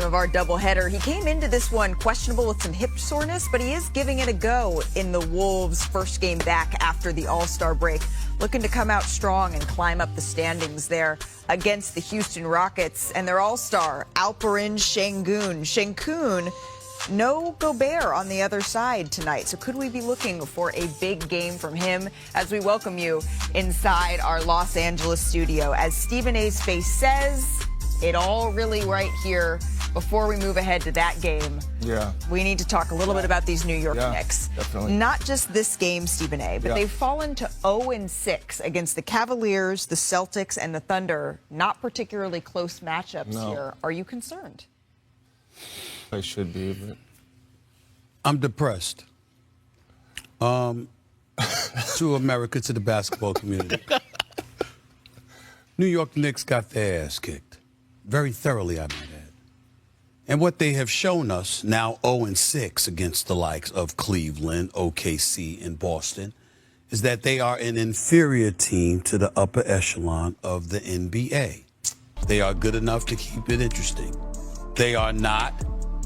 of our doubleheader. He came into this one questionable with some hip soreness, but he is giving it a go in the Wolves' first game back after the All-Star break. Looking to come out strong and climb up the standings there against the Houston Rockets and their All-Star, Alperen Şengün. No Gobert on the other side tonight, so could we be looking for a big game from him as we welcome you inside our Los Angeles studio? As Stephen A's face says, it all really right here. Before we move ahead to that game, we need to talk a little bit about these New York Knicks. Definitely. Not just this game, Stephen A., but they've fallen to 0-6 against the Cavaliers, the Celtics, and the Thunder. Not particularly close matchups here. Are you concerned? I should be, but I'm depressed. To America, to the basketball community. New York Knicks got their ass kicked. Very thoroughly, I might add. And what they have shown us, now 0-6 against the likes of Cleveland, OKC, and Boston, is that they are an inferior team to the upper echelon of the NBA. They are good enough to keep it interesting. They are not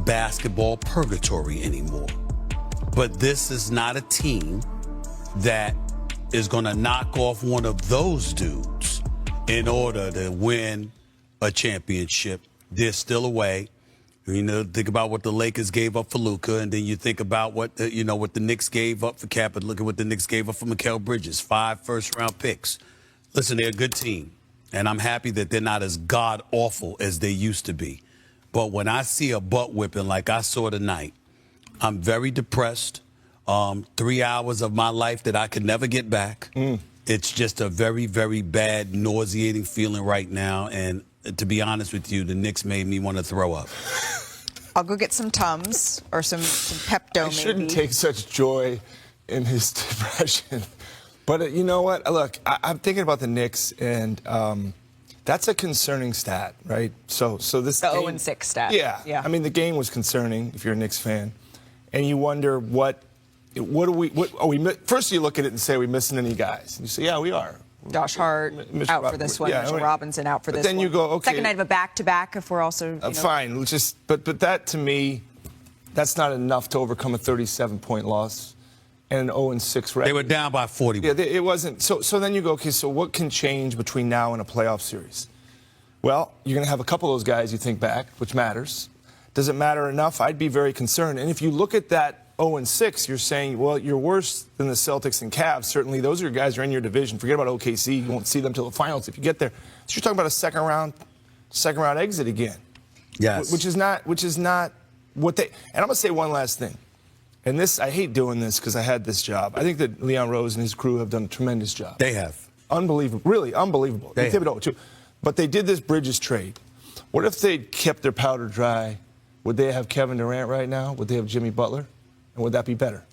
basketball purgatory anymore. But this is not a team that is going to knock off one of those dudes in order to win a championship. They're still away. You know, think about what the Lakers gave up for Luka, and then you think about what what the Knicks gave up for Cap. And look at what the Knicks gave up for Mikal Bridges, 5 first-round picks. Listen, they're a good team, and I'm happy that they're not as god-awful as they used to be. But when I see a butt whipping like I saw tonight, I'm very depressed. 3 hours of my life that I could never get back. It's just a very, very bad, nauseating feeling right now. And to be honest with you, the Knicks made me want to throw up. I'll go get some Tums or some Pepto. I shouldn't take such joy in his depression. But you know what? Look, I'm thinking about the Knicks, and that's a concerning stat, right? So this the game, 0-6 stat. Yeah. I mean, the game was concerning if you're a Knicks fan, and you wonder what are we? First, you look at it and say, are we missing any guys? And you say, yeah, we are. Josh Hart out for this one. Mitchell Robinson out for this one. Then you go, okay. Second night of a back-to-back if we're also, fine. But that, to me, that's not enough to overcome a 37-point loss and an 0-6 record. They were down by 40. Yeah, it wasn't. So then you go, okay, so what can change between now and a playoff series? Well, you're going to have a couple of those guys you think back, which matters. Does it matter enough? I'd be very concerned. And if you look at that 0-6, you're saying, well, you're worse than the Celtics and Cavs. Certainly, those are guys who are in your division. Forget about OKC. You won't see them till the finals if you get there. So you're talking about a second round exit again. Yes. Which is not what they. And I'm gonna say one last thing. And this, I hate doing this because I had this job. I think that Leon Rose and his crew have done a tremendous job. They have. Unbelievable, really unbelievable. They Thibodeau too. But they did this Bridges trade. What if they kept their powder dry? Would they have Kevin Durant right now? Would they have Jimmy Butler? And would that be better?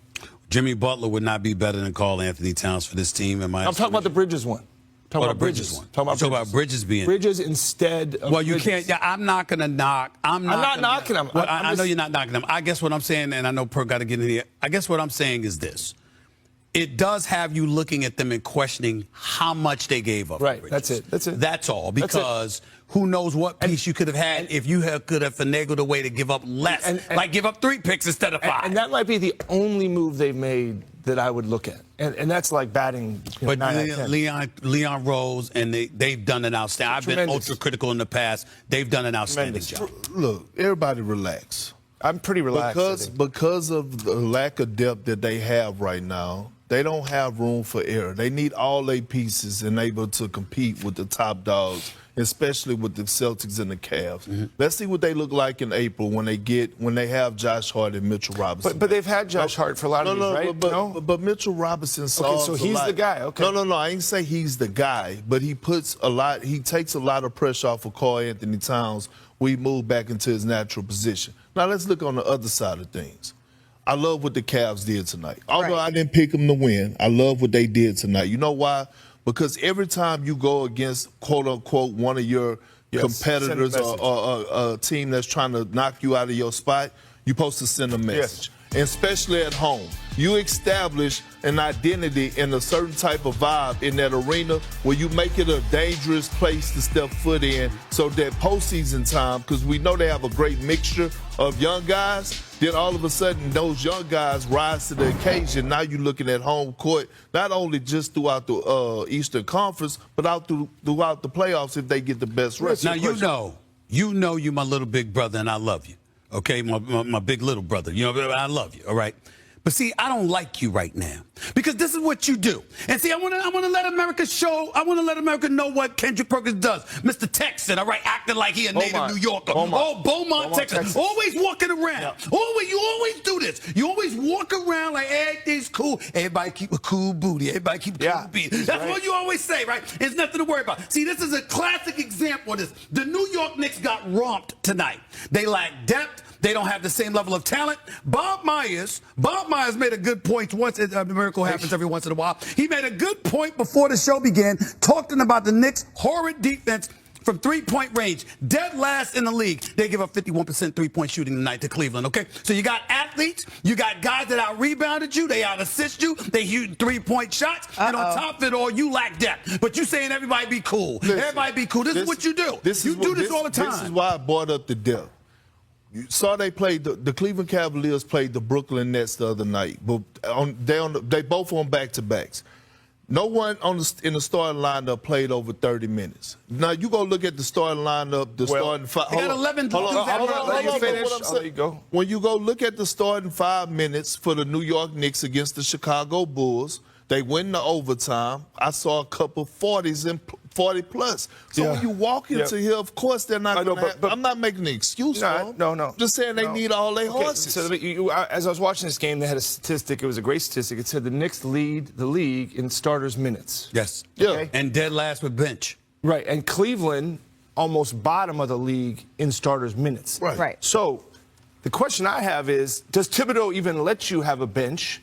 Jimmy Butler would not be better than Karl Anthony Towns for this team. I'm talking about the Bridges one. Talking about Bridges one. Talking about Bridges being Bridges instead of you can't. Yeah, I'm not going to knock. I'm not knocking him. Well, I know you're not knocking him. I guess what I'm saying, and I know Per got to get in here. I guess what I'm saying is this. It does have you looking at them and questioning how much they gave up. Right. That's it. That's all. Because who knows what piece you could have had if you could have finagled a way to give up less. Like give up 3 picks instead of 5. And that might be the only move they've made that I would look at. And that's like batting. But Leon Rose, and they've done an outstanding. I've been ultra critical in the past. They've done an outstanding job. Look, everybody relax. I'm pretty relaxed. Because of the lack of depth that they have right now, they don't have room for error. They need all their pieces and able to compete with the top dogs, especially with the Celtics and the Cavs. Let's see what they look like in April when they have Josh Hart and Mitchell Robinson. But they've had Josh Hart for a lot of years, right? But Mitchell Robinson solves so he's the guy. Okay. No. I ain't say he's the guy, but he takes a lot of pressure off of Karl Anthony Towns. We move back into his natural position. Now let's look on the other side of things. I love what the Cavs did tonight. Although I didn't pick them to win, I love what they did tonight. You know why? Because every time you go against, quote-unquote, one of your competitors or a team that's trying to knock you out of your spot, you're supposed to send a message. and especially at home. You establish an identity and a certain type of vibe in that arena where you make it a dangerous place to step foot in, so that postseason time, because we know they have a great mixture of young guys, then all of a sudden those young guys rise to the occasion. Now you're looking at home court, not only just throughout the Eastern Conference, but throughout the playoffs if they get the best record. Now, you know you're my little big brother, and I love you. Okay, my big little brother. You know, I love you, all right? But see, I don't like you right now because this is what you do. And see, I want to let America know what Kendrick Perkins does. Mr. Texan, all right, acting like he a native New Yorker. Beaumont, Texas. Always walking around. Yeah. You always do this. You always walk around like everything's cool. Everybody keep a cool booty. Everybody keep a cool beat. That's right. What you always say, right? There's nothing to worry about. See, this is a classic example of this. The New York Knicks got romped tonight. They lack depth. They don't have the same level of talent. Bob Myers made a good point once. A miracle happens every once in a while. He made a good point before the show began, talking about the Knicks' horrid defense from three-point range. Dead last in the league. They give up 51% three-point shooting tonight to Cleveland, okay? So you got athletes. You got guys that out-rebounded you. They out-assist you. They shoot three-point shots. And on top of it all, you lack depth. But you saying everybody be cool. Listen, everybody be cool. This is what you do. You do this all the time. This is why I brought up the depth. You saw they played the Cleveland Cavaliers played the Brooklyn Nets the other night, but they both on back-to-backs. No one in the starting lineup played over 30 minutes. Now you go look at the starting lineup. Starting five. They got 11. When you go look at the starting 5 minutes for the New York Knicks against the Chicago Bulls, they win the overtime. I saw a couple 40s and 40 plus. So when you walk into here, of course they're not going to. I'm not making an excuse for them. No. Just saying they need all their horses. So as I was watching this game, they had a statistic. It was a great statistic. It said the Knicks lead the league in starters' minutes. Yes. Yeah. And dead last with bench. Right. And Cleveland almost bottom of the league in starters' minutes. Right. So the question I have is, does Thibodeau even let you have a bench,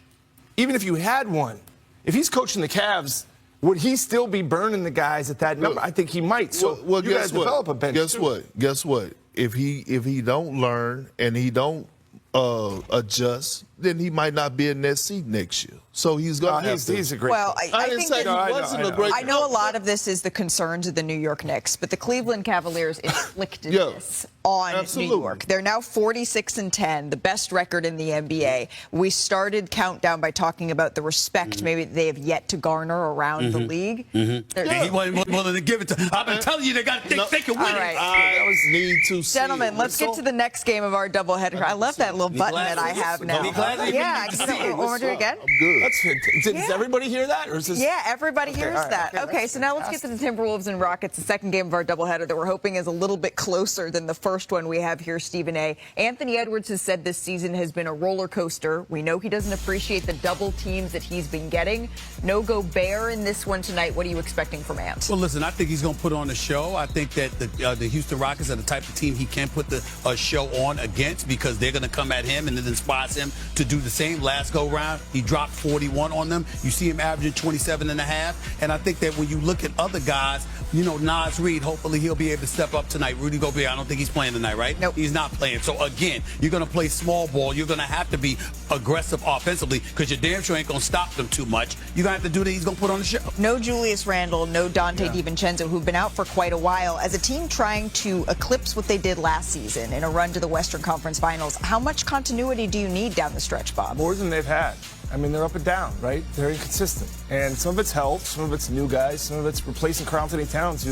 even if you had one? If he's coaching the Cavs, would he still be burning the guys at that number? I think he might. So well, you guys develop a bench. Guess what? If he don't learn and he don't adjust, then he might not be in that seat next year. So he's going to have to. He's a great Well, I didn't say he wasn't a great. I know a lot of this is the concerns of the New York Knicks, but the Cleveland Cavaliers inflicted this on New York. They're now 46-10, the best record in the NBA. We started countdown by talking about the respect maybe they have yet to garner around the league. He wasn't willing to give it to. I've been telling you they got to think they can win. All right. That was need to see. Gentlemen, let's get to the next game of our doubleheader. I love that little button that I have now. Yeah, I want to do it again. I'm good. That's fantastic. Does everybody hear that? Or is this... Yeah, everybody hears that. Okay, so now let's get to the Timberwolves and Rockets, the second game of our doubleheader that we're hoping is a little bit closer than the first one we have here, Stephen A. Anthony Edwards has said this season has been a roller coaster. We know he doesn't appreciate the double teams that he's been getting. No Gobert in this one tonight. What are you expecting from Ant? Well, listen, I think he's going to put on a show. I think that the Houston Rockets are the type of team he can put the show on against because they're going to come at him and it inspires him to do the same. Last go round, he dropped 41 on them. You see him averaging 27.5. And I think that when you look at other guys, you know, Nas Reed, hopefully he'll be able to step up tonight. Rudy Gobert, I don't think he's playing tonight, right? Nope. He's not playing. So, again, you're going to play small ball. You're going to have to be aggressive offensively because your damn sure ain't going to stop them too much. You're going to have to do that. He's going to put on the show. No Julius Randle, no Dante DiVincenzo, who've been out for quite a while. As a team trying to eclipse what they did last season in a run to the Western Conference Finals, how much continuity do you need down the stretch, Bob? More than they've had. I mean, they're up and down, right? They're inconsistent. And some of it's health, some of it's new guys, some of it's replacing Karl Anthony Towns,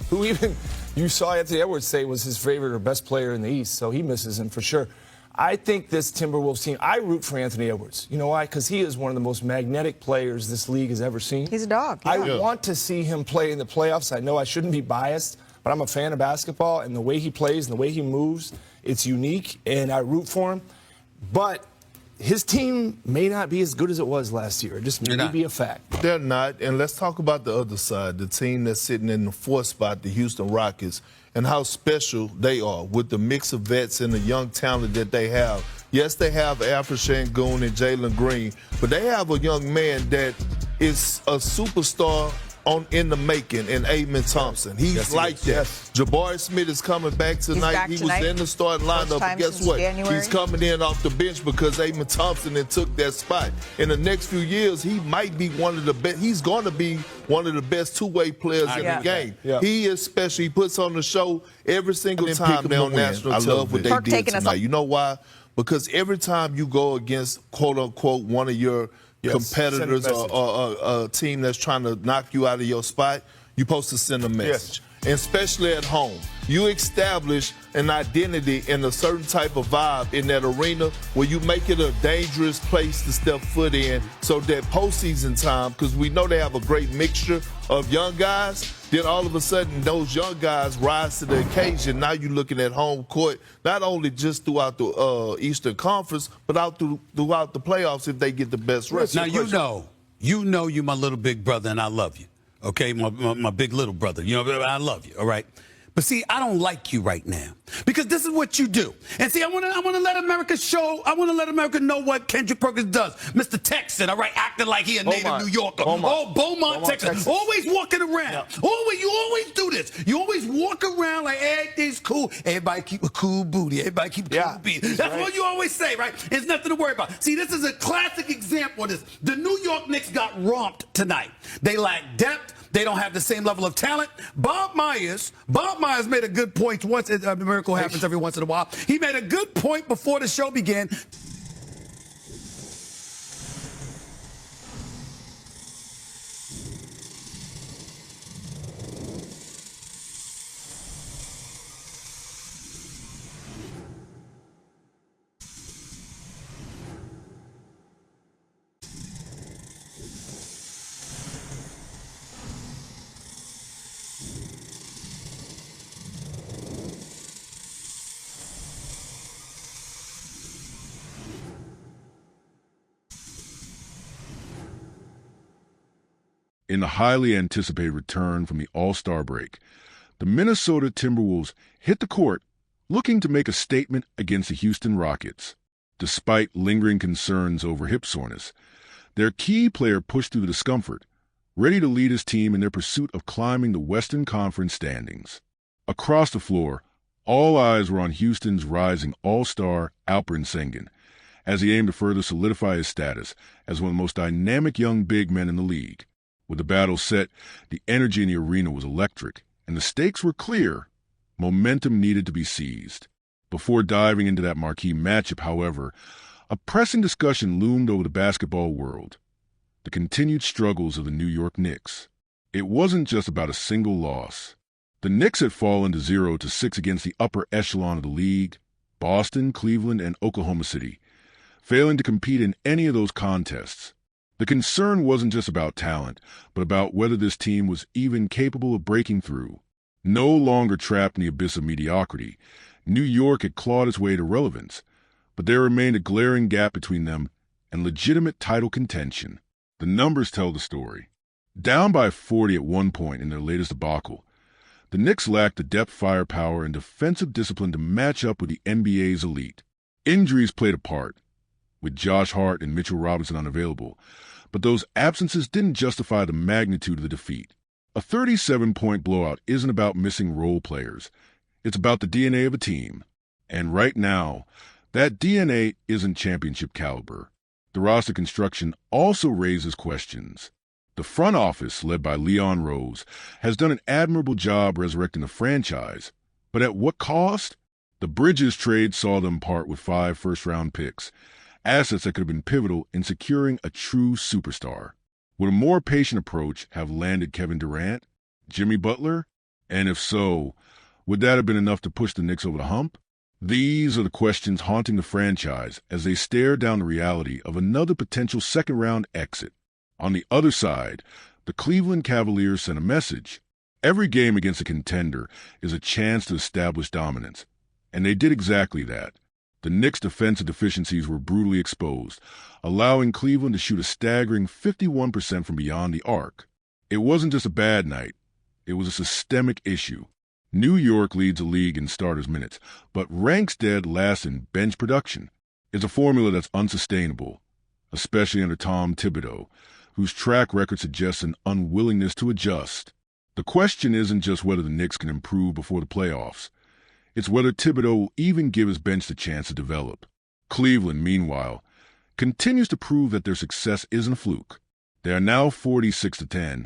who even you saw Anthony Edwards say was his favorite or best player in the East, so he misses him for sure. I think this Timberwolves team, I root for Anthony Edwards. You know why? Because he is one of the most magnetic players this league has ever seen. He's a dog. Yeah. I want to see him play in the playoffs. I know I shouldn't be biased, but I'm a fan of basketball, and the way he plays and the way he moves, it's unique, and I root for him. But his team may not be as good as it was last year. It just may be a fact. They're not. And let's talk about the other side, the team that's sitting in the fourth spot, the Houston Rockets, and how special they are with the mix of vets and the young talent that they have. Yes, they have Alfred Şengün and Jalen Green, but they have a young man that is a superstar in the making in Amen Thompson. He's like that. Yes. Jabari Smith is coming back tonight. back He tonight. was in the starting lineup, but guess what? January. He's coming in off the bench because Amen Thompson then took that spot. In the next few years, he might be one of the best. He's going to be one of the best two-way players in the game. Yeah. He is special. He puts on the show every single time they're on national television. I love what they Kirk did taking us tonight. up. You know why? Because every time you go against, quote-unquote, one of your competitors or a team that's trying to knock you out of your spot, you're supposed to send a message. And especially at home. You establish an identity and a certain type of vibe in that arena where you make it a dangerous place to step foot in so that postseason time, because we know they have a great mixture of young guys, then all of a sudden those young guys rise to the occasion. Now you're looking at home court, not only just throughout the Eastern Conference, but throughout the playoffs if they get the best rest. Now, you know you're my little big brother, and I love you. Okay, my big little brother. You know, I love you, all right? But see, I don't like you right now because this is what you do. And see, I want to let America know what Kendrick Perkins does. Mr. Texan, all right, acting like he a native New Yorker. Beaumont, Texas. Always walking around. Yeah. You always do this. You always walk around like everything's cool. Everybody keep a cool booty. Everybody keep a cool booty. That's what you always say, right? There's nothing to worry about. See, this is a classic example of this. The New York Knicks got romped tonight. They lack depth. They don't have the same level of talent. Bob Myers made a good point once. A miracle happens every once in a while. He made a good point before the show began. In the highly anticipated return from the All-Star break, the Minnesota Timberwolves hit the court looking to make a statement against the Houston Rockets. Despite lingering concerns over hip soreness, their key player pushed through the discomfort, ready to lead his team in their pursuit of climbing the Western Conference standings. Across the floor, all eyes were on Houston's rising All-Star Alperen Sengun, as he aimed to further solidify his status as one of the most dynamic young big men in the league. With the battle set, the energy in the arena was electric, and the stakes were clear. Momentum needed to be seized. Before diving into that marquee matchup, however, a pressing discussion loomed over the basketball world: the continued struggles of the New York Knicks. It wasn't just about a single loss. The Knicks had fallen to 0-6 against the upper echelon of the league, Boston, Cleveland, and Oklahoma City, failing to compete in any of those contests. The concern wasn't just about talent, but about whether this team was even capable of breaking through. No longer trapped in the abyss of mediocrity, New York had clawed its way to relevance, but there remained a glaring gap between them and legitimate title contention. The numbers tell the story. Down by 40 at one point in their latest debacle, the Knicks lacked the depth, firepower, and defensive discipline to match up with the NBA's elite. Injuries played a part, with Josh Hart and Mitchell Robinson unavailable, but those absences didn't justify the magnitude of the defeat. A 37-point blowout isn't about missing role players. It's about the DNA of a team. And right now, that DNA isn't championship caliber. The roster construction also raises questions. The front office, led by Leon Rose, has done an admirable job resurrecting the franchise. But at what cost? The Bridges trade saw them part with 5 first-round picks, assets that could have been pivotal in securing a true superstar. Would a more patient approach have landed Kevin Durant, Jimmy Butler? And if so, would that have been enough to push the Knicks over the hump? These are the questions haunting the franchise as they stare down the reality of another potential second-round exit. On the other side, the Cleveland Cavaliers sent a message. Every game against a contender is a chance to establish dominance, and they did exactly that. The Knicks' defensive deficiencies were brutally exposed, allowing Cleveland to shoot a staggering 51% from beyond the arc. It wasn't just a bad night. It was a systemic issue. New York leads the league in starters' minutes, but ranks dead last in bench production. It's a formula that's unsustainable, especially under Tom Thibodeau, whose track record suggests an unwillingness to adjust. The question isn't just whether the Knicks can improve before the playoffs. It's whether Thibodeau will even give his bench the chance to develop. Cleveland, meanwhile, continues to prove that their success isn't a fluke. They are now 46-10,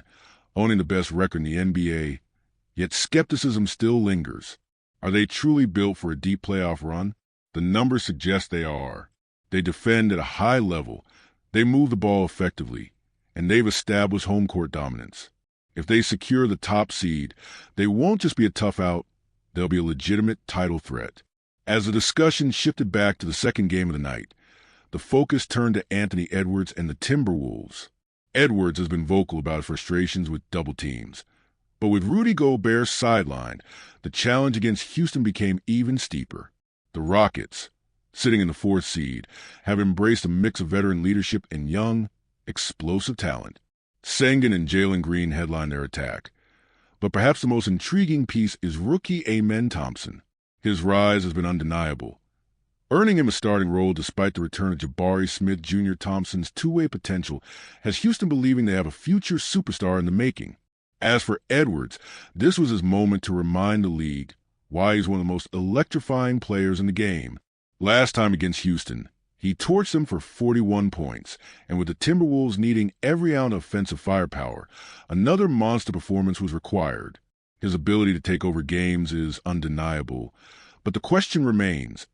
owning the best record in the NBA, yet skepticism still lingers. Are they truly built for a deep playoff run? The numbers suggest they are. They defend at a high level, they move the ball effectively, and they've established home court dominance. If they secure the top seed, they won't just be a tough out, they'll be a legitimate title threat. As the discussion shifted back to the second game of the night, the focus turned to Anthony Edwards and the Timberwolves. Edwards has been vocal about his frustrations with double teams. But with Rudy Gobert sidelined, the challenge against Houston became even steeper. The Rockets, sitting in the 4th seed, have embraced a mix of veteran leadership and young, explosive talent. Sengun and Jalen Green headline their attack. But perhaps the most intriguing piece is rookie Amen Thompson. His rise has been undeniable, earning him a starting role despite the return of Jabari Smith Jr. Thompson's two-way potential has Houston believing they have a future superstar in the making. As for Edwards, this was his moment to remind the league why he's one of the most electrifying players in the game. Last time against Houston, he torched them for 41 points, and with the Timberwolves needing every ounce of offensive firepower, another monster performance was required. His ability to take over games is undeniable, but the question remains,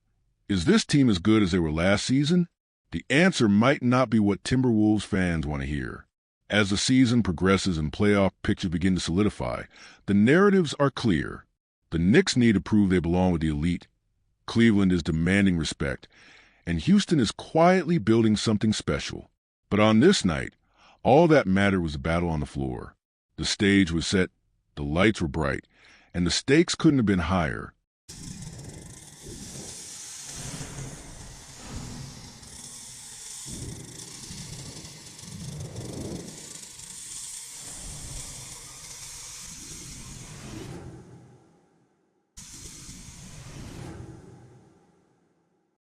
is this team as good as they were last season? The answer might not be what Timberwolves fans want to hear. As the season progresses and playoff pictures begin to solidify, the narratives are clear. The Knicks need to prove they belong with the elite. Cleveland is demanding respect, and Houston is quietly building something special. But on this night, all that mattered was the battle on the floor. The stage was set, the lights were bright, and the stakes couldn't have been higher.